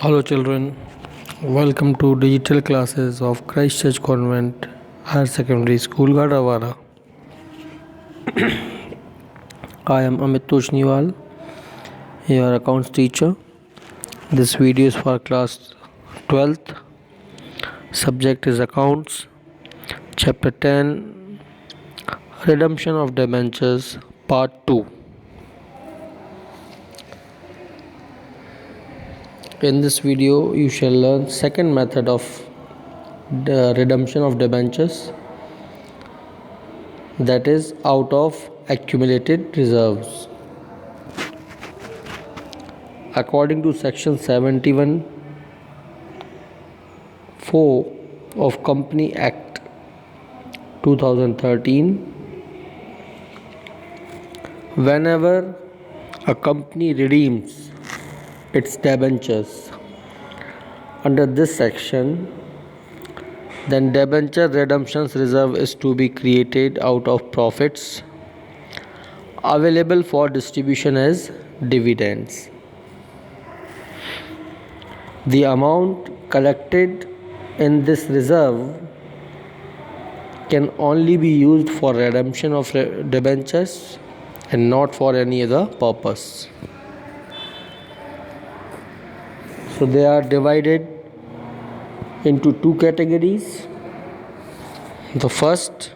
Hello, children. Welcome to digital classes of Christ Church Convent Higher Secondary School, Gadawara. I am Amit Toshniwal, your accounts teacher. This video is for class 12th. Subject is accounts. Chapter 10, Redemption of Debentures, Part 2. In this video, you shall learn second method of the redemption of debentures, that is out of accumulated reserves. According to section 71(4) of Company Act 2013, whenever a company redeems its debentures under this section, then debenture redemptions reserve is to be created out of profits available for distribution as dividends. The amount collected in this reserve can only be used for redemption of debentures and not for any other purpose. So they are divided into two categories. The first,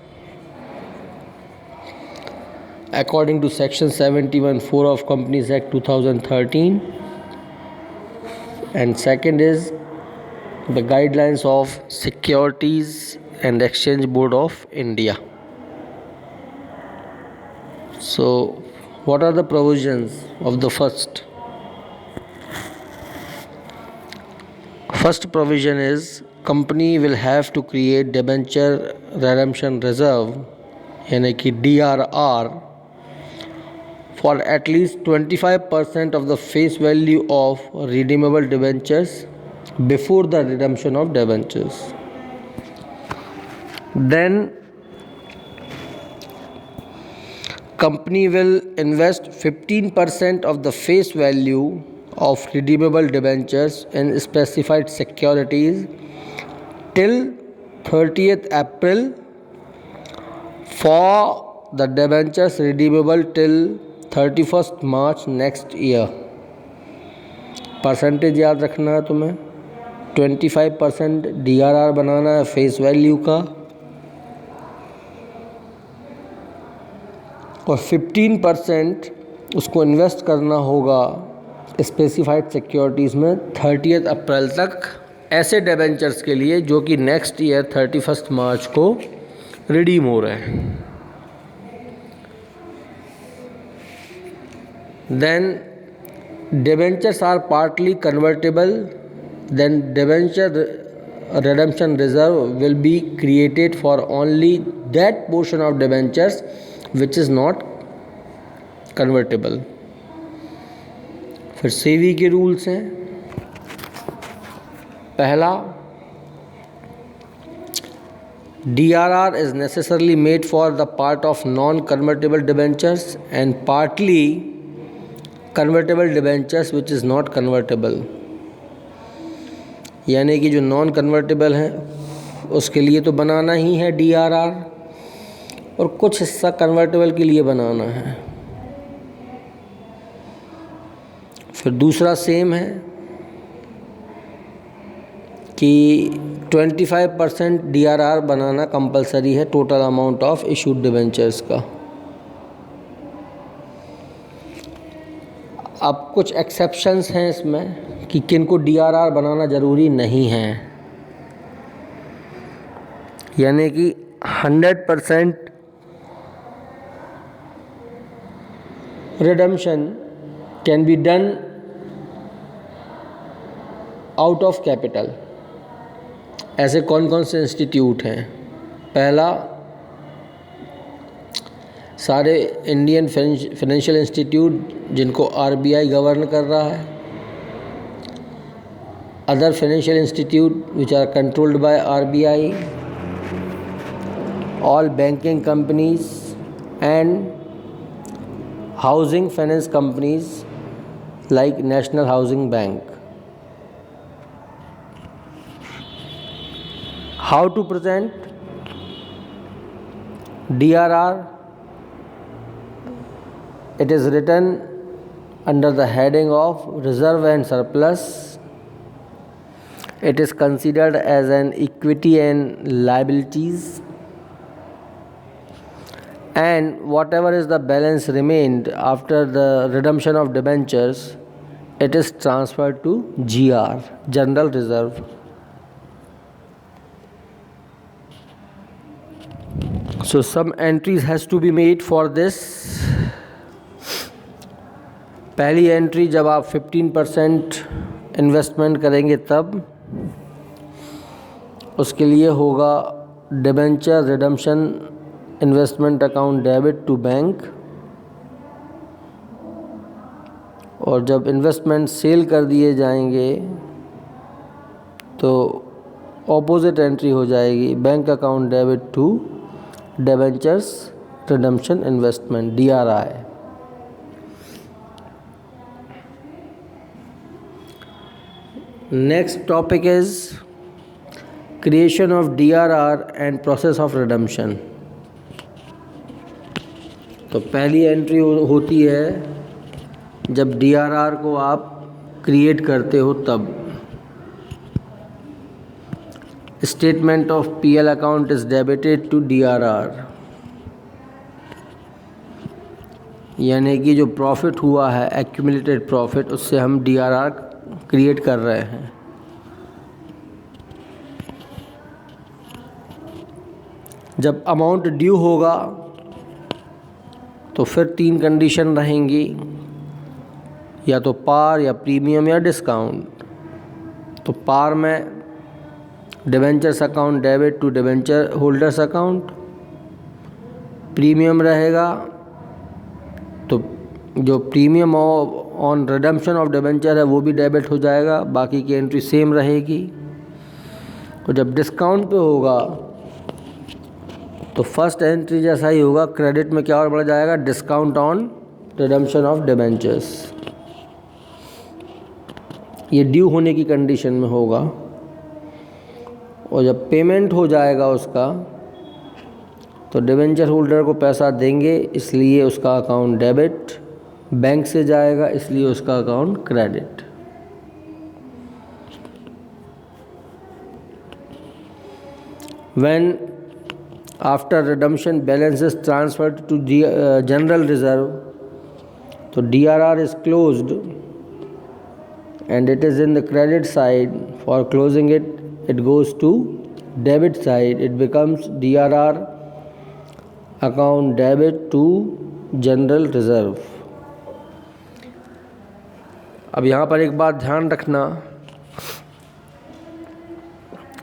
according to section 71(4) of Companies Act 2013, and second is the guidelines of Securities and Exchange Board of India. So what are the provisions of the first? First provision is company will have to create debenture redemption reserve यानी कि DRR for at least 25% of the face value of redeemable debentures before the redemption of debentures. Then company will invest 15% of the face value of redeemable debentures in specified securities till 30th April for the debentures redeemable till 31st March next year. Percentage याद रखना है तुम्हें. 25% DRR बनाना है face value का और 15% उसको invest करना होगा स्पेसिफाइड सिक्योरिटीज़ में 30th अप्रैल तक ऐसे डेबेंचर्स के लिए जो कि नेक्स्ट ईयर 31st मार्च को रिडीम हो रहे हैं. Then debentures are partly convertible, then debenture redemption reserve will be created for only that portion of debentures which is not convertible. फिर सेवी के रूल्स हैं. पहला, DRR is necessarily made for the part of non-convertible debentures and partly convertible debentures which is not convertible. यानी कि जो non convertible है उसके लिए तो बनाना ही है DRR और कुछ हिस्सा कन्वर्टेबल के लिए बनाना है. फिर दूसरा सेम है कि 25% DRR बनाना कंपलसरी है total amount of issued debentures का. अब कुछ एक्सेप्शंस हैं इसमें कि किनको DRR बनाना ज़रूरी नहीं है. यानी कि 100% redemption can be done out of capital. ऐसे कौन कौन से इंस्टीट्यूट हैं? पहला, सारे इंडियन फाइनेंशियल इंस्टीट्यूट जिनको RBI गवर्न कर रहा है, other financial institute which are controlled by RBI, all banking companies and housing finance companies like national housing bank. How to present DRR? It is written under the heading of reserve and surplus. It is considered as an equity and liabilities, and whatever is the balance remained after the redemption of debentures, it is transferred to GR, general reserve. So some entries has to be made for this. पहली entry जब आप 15% investment करेंगे तब उसके लिए होगा debenture redemption investment account debit to bank, और जब इन्वेस्टमेंट सेल कर दिए जाएंगे तो ऑपोजिट एंट्री हो जाएगी bank account debit to debentures redemption investment DRI. Next topic is creation of DRR and process of redemption. तो पहली एंट्री होती है जब DRR को आप क्रिएट करते हो तब. Statement of PL account is debited to DRR, यानी कि जो प्रॉफिट हुआ है एक्यूमुलेटेड प्रॉफिट उससे हम DRR क्रिएट कर रहे हैं. जब अमाउंट ड्यू होगा तो फिर 3 कंडीशन रहेंगी, या तो पार या प्रीमियम या डिस्काउंट. तो पार में debentures account debit to debenture holders account, premium रहेगा तो जो premium on redemption of debenture है वो भी डेबिट हो जाएगा, बाकी की एंट्री सेम रहेगी. और जब डिस्काउंट पे होगा तो फर्स्ट एंट्री जैसा ही होगा, क्रेडिट में क्या और बढ़ जाएगा, discount on redemption of debentures. ये ड्यू होने की कंडीशन में होगा. और जब पेमेंट हो जाएगा उसका तो डिबेंचर होल्डर को पैसा देंगे, इसलिए उसका अकाउंट डेबिट, बैंक से जाएगा इसलिए उसका account credit. When after redemption balance is transferred to general reserve, so DRR is closed and it is in the credit side. For closing it, it goes to debit side. It becomes DRR account debit to general reserve. अब यहाँ पर एक बात ध्यान रखना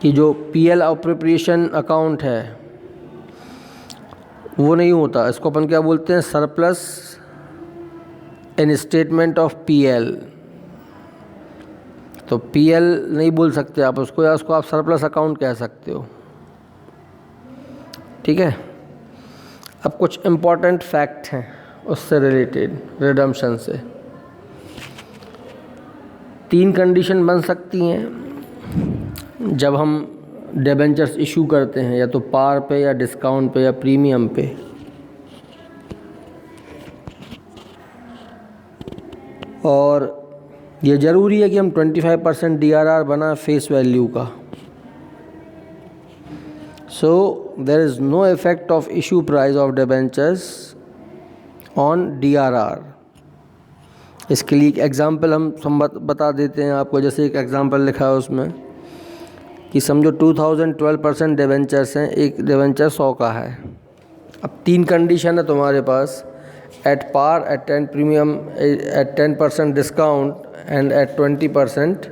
कि जो PL appropriation account है वो नहीं होता. इसको अपन क्या बोलते हैं, surplus in statement of PL. तो PL नहीं बोल सकते आप उसको, या उसको आप सरप्लस अकाउंट कह सकते हो. ठीक है. अब कुछ इम्पॉर्टेंट फैक्ट हैं उससे रिलेटेड, रिडम्पशन से. 3 कंडीशन बन सकती हैं जब हम डिबेंचर्स इशू करते हैं, या तो पार पे या डिस्काउंट पे या प्रीमियम पे. और ये ज़रूरी है कि हम 25% DRR बना फेस वैल्यू का. So there is no effect of issue price of debentures on DRR. इसके लिए एक एग्ज़ाम्पल हम बता देते हैं आपको. जैसे एक एग्ज़ाम्पल लिखा है उसमें कि समझो 2012% डिबेंचर्स हैं, एक डिबेंचर 100 का है. अब 3 कंडीशन है तुम्हारे पास, at par, at 10 premium, at 10% discount and at 20%.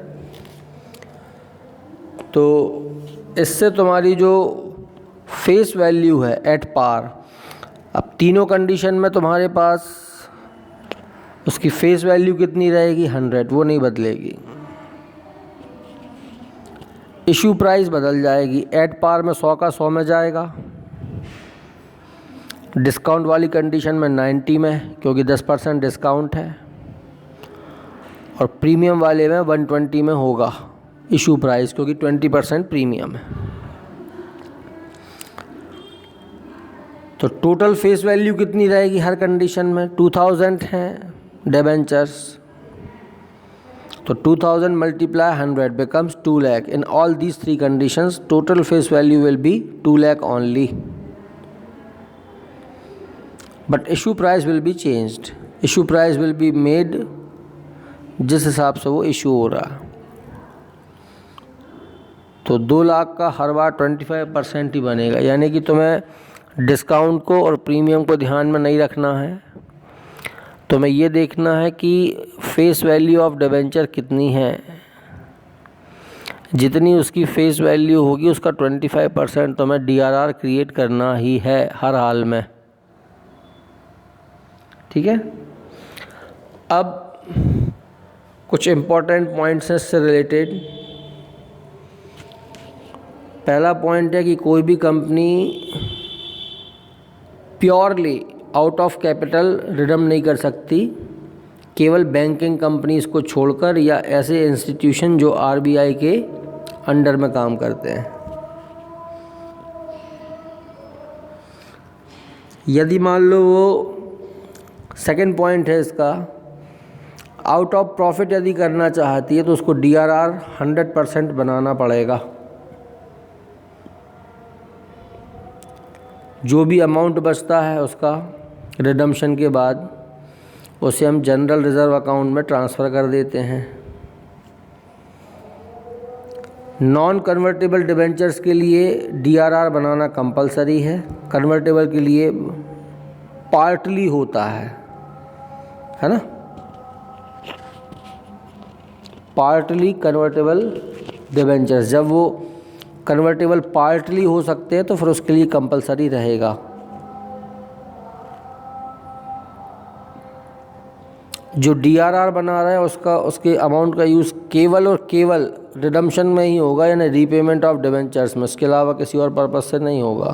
तो इससे तुम्हारी जो फेस वैल्यू है एट पार, अब तीनों कंडीशन में तुम्हारे पास उसकी फेस वैल्यू कितनी रहेगी, 100, वो नहीं बदलेगी. इशू प्राइस बदल जाएगी. एट पार में 100 का 100 में जाएगा, डिस्काउंट वाली कंडीशन में 90 में, क्योंकि 10% डिस्काउंट है, और प्रीमियम वाले में 120 में होगा इशू प्राइस, क्योंकि 20% प्रीमियम है. तो टोटल फेस वैल्यू कितनी रहेगी हर कंडीशन में? 2000 हैं डिबेंचर्स, तो 2000 multiply 100 becomes 2 lakh. In all these three conditions, total face value will be 2 lakh only. But issue price will be changed. Issue price will be made जिस हिसाब से वो issue हो रहा। तो 2 लाख का हर बार 25% ही बनेगा, यानी कि तुम्हें डिस्काउंट को और प्रीमियम को ध्यान में नहीं रखना है। तुम्हें ये देखना है कि फेस वैल्यू ऑफ डिबेंचर कितनी है, जितनी उसकी फेस वैल्यू होगी उसका 25% तुम्हें DRR क्रिएट करना ही है हर हाल में। ठीक है। अब कुछ इम्पोर्टेंट पॉइंट्स हैं इससे रिलेटेड। पहला पॉइंट है कि कोई भी company purely out of capital redeem नहीं कर सकती, केवल बैंकिंग कंपनीज को छोड़कर या ऐसे इंस्टीट्यूशन जो RBI के अंडर में काम करते हैं। यदि मान लो वो सेकंड पॉइंट है इसका, आउट ऑफ प्रॉफिट यदि करना चाहती है तो उसको DRR 100% बनाना पड़ेगा। जो भी अमाउंट बचता है उसका रिडम्पशन के बाद उसे हम जनरल रिज़र्व अकाउंट में ट्रांसफ़र कर देते हैं। नॉन कन्वर्टेबल डिबेंचर्स के लिए DRR बनाना कंपलसरी है। कन्वर्टेबल के लिए पार्टली होता है ना। पार्टली कन्वर्टेबल डिबेंचर्स, जब वो कन्वर्टेबल पार्टली हो सकते हैं तो फिर उसके लिए कंपलसरी रहेगा। जो DRR बना रहा है उसके अमाउंट का यूज़ केवल और केवल रिडम्पशन में ही होगा, यानी रीपेमेंट ऑफ डिबेंचर्स में, इसके अलावा किसी और पर्पज से नहीं होगा।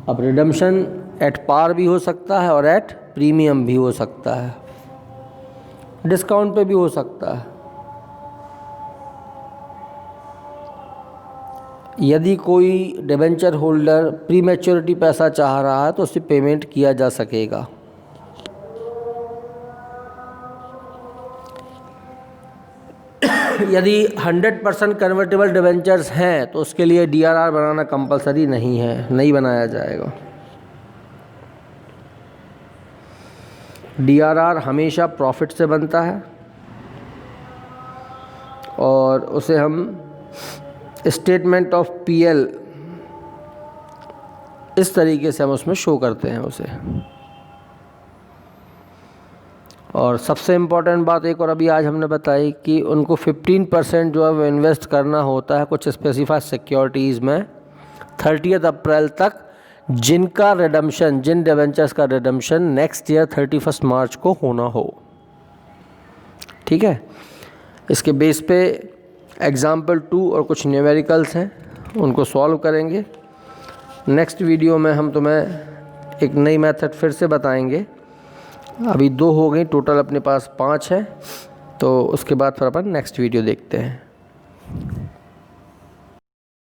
अब रिडम्पशन एट पार भी हो सकता है और एट प्रीमियम भी हो सकता है, डिस्काउंट पे भी हो सकता है। यदि कोई डिबेंचर होल्डर प्री मैच्योरिटी पैसा चाह रहा है तो उसे पेमेंट किया जा सकेगा। यदि 100% कन्वर्टेबल डिबेंचर्स हैं तो उसके लिए DRR बनाना कंपलसरी नहीं है, नहीं बनाया जाएगा। DRR हमेशा प्रॉफिट से बनता है और उसे हम स्टेटमेंट ऑफ PL इस तरीके से हम उसमें शो करते हैं उसे। और सबसे इम्पॉर्टेंट बात एक और अभी आज हमने बताई कि उनको 15% जो है वो इन्वेस्ट करना होता है कुछ स्पेसिफाइड सिक्योरिटीज़ में 30 अप्रैल तक, जिनका रिडम्पशन, जिन डिबेंचर्स का रिडम्पशन नेक्स्ट ईयर 31 मार्च को होना हो। ठीक है। इसके बेस पे एग्जाम्पल 2 और कुछ न्यूमेरिकल्स हैं, उनको सॉल्व करेंगे। नेक्स्ट वीडियो में हम तुम्हें एक नई मेथड फिर से बताएंगे। अभी 2 हो गई, टोटल अपने पास 5 है, तो उसके बाद फिर अपन नेक्स्ट वीडियो देखते हैं।